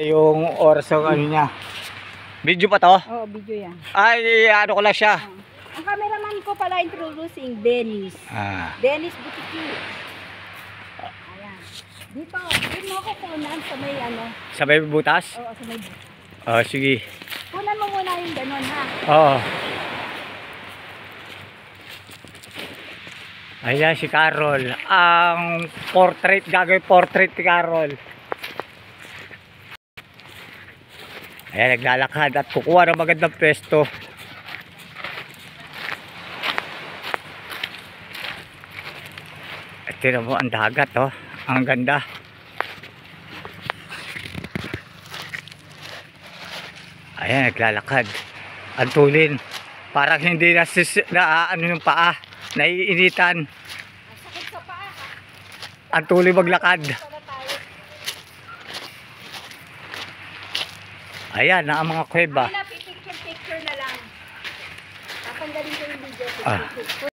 Yung oras ng ano niya. Video pa to? Oo, video yan. Ay, ano ko lang siya. Ang cameraman ko pala introducing Dennis. Dennis Butiki. Ayan. Dito mo ako kunan sa may ano. Sa may butas? Oo, sa may butas. Oh, sige. Kunan mo muna yung ganun ha. Oo. Ayan si Carol. Ang portrait, gagawin portrait ni Carol. Ayan, naglalakad at kukuha ng magandang pwesto. At tira mo ang dagat, oh. Ang ganda. Ayan, naglalakad. Ang tulin. Parang hindi na ano yung paa. Naiinitan. Sakit sa paa ha. Ang tulin maglakad. Ayan, ang mga kuweba. Ay na, picture na lang. Tatanggalin ko yung video. Ah.